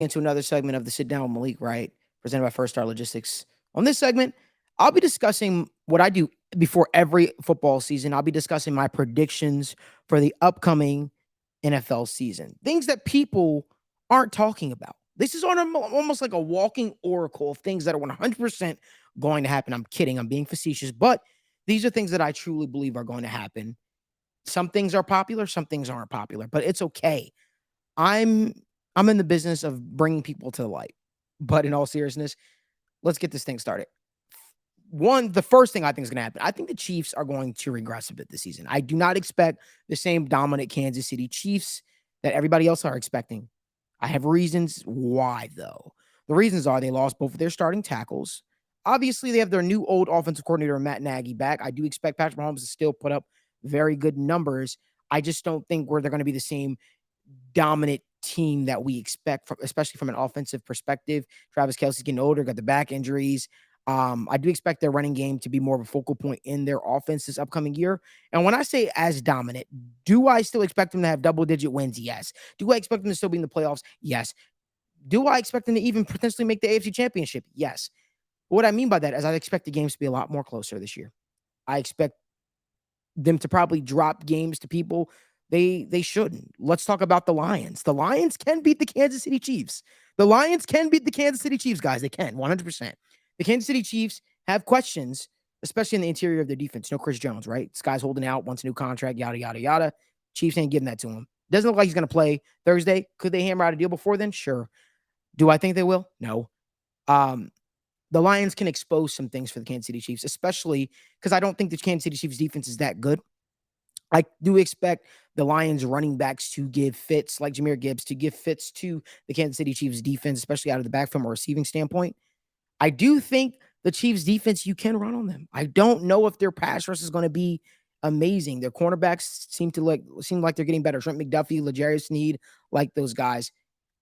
Into another segment of the Sit Down with Malik Wright, presented by First Star Logistics. On this segment, I'll be discussing what I do before every football season. I'll be discussing my predictions for the upcoming NFL season, things that people aren't talking about. This is almost like a walking oracle of things that are 100% going to happen. I'm kidding. I'm being facetious, but these are things that I truly believe are going to happen. Some things are popular, some things aren't popular, but it's okay. I'm I'm in the business of bringing people to the light. But in all seriousness, let's get this thing started. One, the first thing I think is going to happen, I think the Chiefs are going to regress a bit this season. I do not expect the same dominant Kansas City Chiefs that everybody else are expecting. I have reasons why, though. The reasons are they lost both of their starting tackles. Obviously, they have their new old offensive coordinator, Matt Nagy, back. I do expect Patrick Mahomes to still put up very good numbers. I just don't think they're going to be the same dominant team that we expect, from, especially from an offensive perspective. Travis Kelce's getting older, got the back injuries. I do expect their running game to be more of a focal point in their offense this upcoming year. And when I say as dominant, do I still expect them to have double-digit wins? Yes. Do I expect them to still be in the playoffs? Yes. Do I expect them to even potentially make the AFC Championship? Yes. What I mean by that is I expect the games to be a lot more closer this year. I expect them to probably drop games to people they shouldn't. Let's talk about the Lions. The Lions can beat the Kansas City Chiefs. The Lions can beat the Kansas City Chiefs, guys. They can, 100%. The Kansas City Chiefs have questions, especially in the interior of their defense. No Chris Jones, right? This guy's holding out, wants a new contract, yada, yada, yada. Chiefs ain't giving that to him. Doesn't look like he's going to play Thursday. Could they hammer out a deal before then? Sure. Do I think they will? No. Um, the Lions can expose some things for the Kansas City Chiefs, especially because I don't think the Kansas City Chiefs defense is that good. I do expect the Lions running backs to give fits, like Jahmyr Gibbs, to give fits to the Kansas City Chiefs defense, especially out of the back from a receiving standpoint. I do think the Chiefs defense, you can run on them. I don't know if their pass rush is going to be amazing. Their cornerbacks seem like they're getting better. Trent McDuffie, L'Jarius Sneed, like those guys.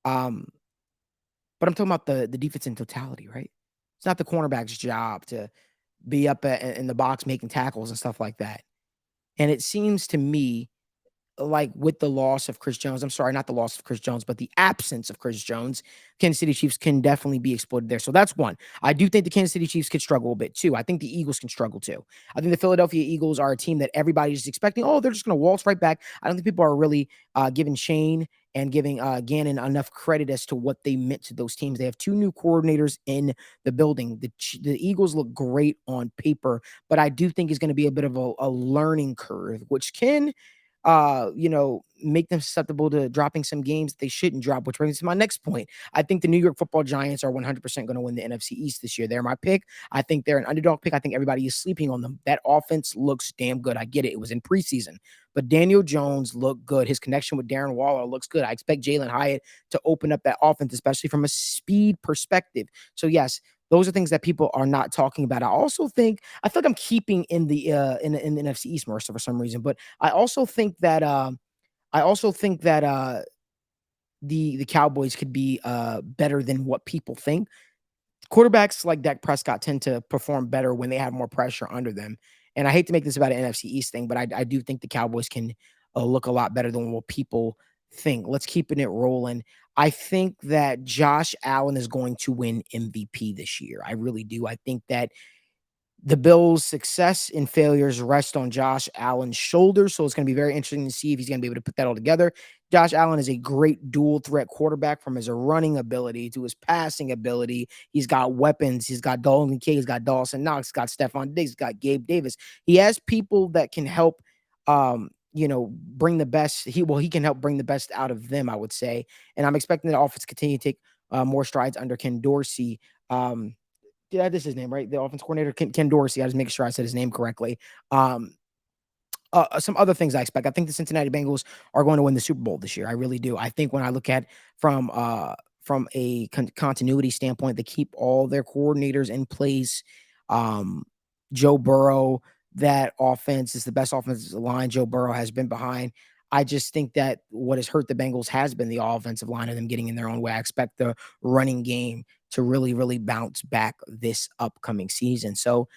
Um, but I'm talking about the defense in totality, right? It's not the cornerback's job to be up in the box making tackles and stuff like that. And it seems to me like with the loss of Chris Jones, I'm sorry, not the loss of Chris Jones, but the absence of Chris Jones, Kansas City Chiefs can definitely be exploited there. So that's one. I do think the Kansas City Chiefs could struggle a bit too. I think the Eagles can struggle too. I think the Philadelphia Eagles are a team that everybody's expecting, oh, they're just going to waltz right back. I don't think people are really giving Shane and giving Gannon enough credit as to what they meant to those teams. They have two new coordinators in the building. The Eagles look great on paper, but I do think it's going to be a bit of a learning curve, which can make them susceptible to dropping some games that they shouldn't drop, which brings me to my next point. I think the New York Football Giants are 100% going to win the NFC East this year. They're my pick. I think they're an underdog pick. I think everybody is sleeping on them. That offense looks damn good. I get it. It was in preseason, but Daniel Jones looked good. His connection with Darren Waller looks good. I expect Jalen Hyatt to open up that offense, especially from a speed perspective. So yes, those are things that people are not talking about. I feel like I'm keeping in the NFC East more so for some reason, but I also think that the Cowboys could be better than what people think. Quarterbacks like Dak Prescott tend to perform better when they have more pressure under them. And I hate to make this about an NFC East thing, but I do think the Cowboys can look a lot better than what people think. Let's keeping it rolling. I think that Josh Allen is going to win MVP this year. I really do. I think that the Bills' success and failures rest on Josh Allen's shoulders. So it's going to be very interesting to see if he's going to be able to put that all together. Josh Allen is a great dual threat quarterback from his running ability to his passing ability. He's got weapons. He's got Dalton Kay. He's got Dawson Knox. He's got Stephon Diggs. He's got Gabe Davis. He has people that can help, bring the best. He can help bring the best out of them, I would say. And I'm expecting the offense to continue to take more strides under Ken Dorsey. Yeah, this is his name, right? The offense coordinator, Ken Dorsey. I just making sure I said his name correctly. Um, some other things I expect. I think the Cincinnati Bengals are going to win the Super Bowl this year. I really do. I think when I look at from a continuity standpoint, they keep all their coordinators in place. Um, Joe Burrow, that offense is the best offensive line Joe Burrow has been behind. I just think that what has hurt the Bengals has been the offensive line of them getting in their own way. I expect the running game to really, really bounce back this upcoming season. So,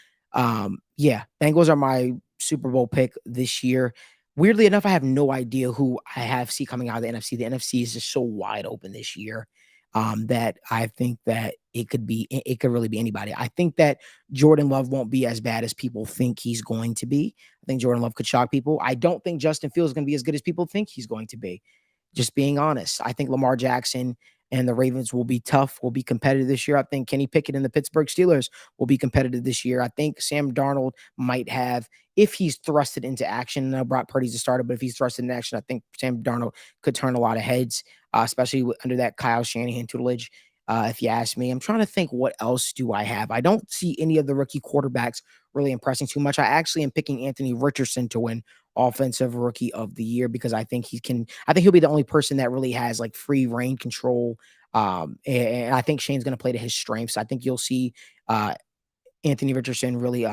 yeah, Bengals are my Super Bowl pick this year. Weirdly enough, I have no idea who I have see coming out of the NFC. The NFC is just so wide open this year. that I think that it could really be anybody. I think that Jordan Love won't be as bad as people think he's going to be. I think Jordan Love could shock people. I don't think Justin Fields is going to be as good as people think he's going to be. Just being honest, I think Lamar Jackson and the Ravens will be tough, will be competitive this year. I think Kenny Pickett and the Pittsburgh Steelers will be competitive this year. I think Sam Darnold might have, if he's thrusted into action. Brock Purdy's a starter, but if he's thrusted into action, I think Sam Darnold could turn a lot of heads, especially under that Kyle Shanahan tutelage. If you ask me, I'm trying to think what else do I have. I don't see any of the rookie quarterbacks really impressing too much. I actually am picking Anthony Richardson to win offensive rookie of the year because I think I think he'll be the only person that really has like free reign control. And I think Shane's going to play to his strengths. I think you'll see uh, Anthony Richardson really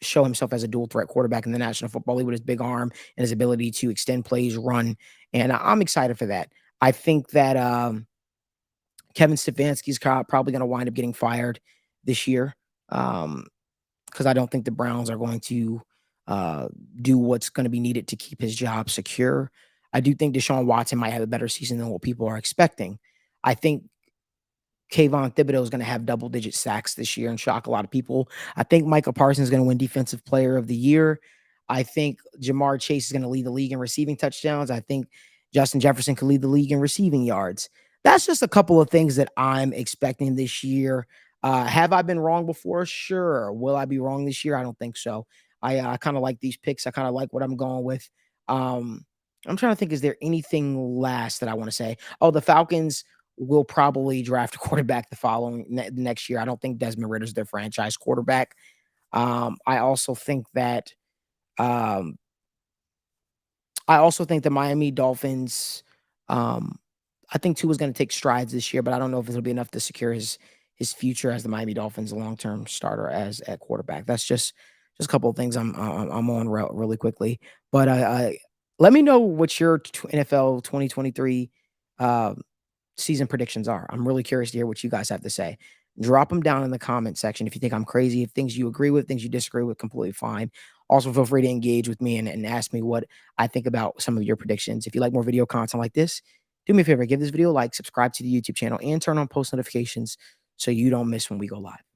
show himself as a dual threat quarterback in the National Football League with his big arm and his ability to extend plays, run. And I'm excited for that. I think that Kevin Stefanski's probably going to wind up getting fired this year. Because I don't think the Browns are going to uh, do what's going to be needed to keep his job secure. I do think Deshaun Watson might have a better season than what people are expecting. I think Kayvon Thibodeau is going to have double-digit sacks this year and shock a lot of people. I think Michael Parsons is going to win Defensive Player of the Year. I think Jamar Chase is going to lead the league in receiving touchdowns. I think Justin Jefferson could lead the league in receiving yards. That's just a couple of things that I'm expecting this year. Have I been wrong before? Sure. Will I be wrong this year? I don't think so. I kind of like these picks. I kind of like what I'm going with. Um, I'm trying to think, is there anything last that I want to say? Oh, the Falcons will probably draft a quarterback the following next year. I don't think Desmond Ritter's their franchise quarterback. I also think that um, the Miami Dolphins. Um, I think Tua is going to take strides this year, but I don't know if it'll be enough to secure his future as the Miami Dolphins long term starter as at quarterback. That's just a couple of things I'm on really quickly. But let me know what your NFL 2023 um, season predictions are. I'm really curious to hear what you guys have to say. Drop them down in the comment section if you think I'm crazy, if things you agree with, things you disagree with, completely fine. Also, feel free to engage with me and ask me what I think about some of your predictions. If you like more video content like this, do me a favor, give this video a like, subscribe to the YouTube channel, and turn on post notifications so you don't miss when we go live.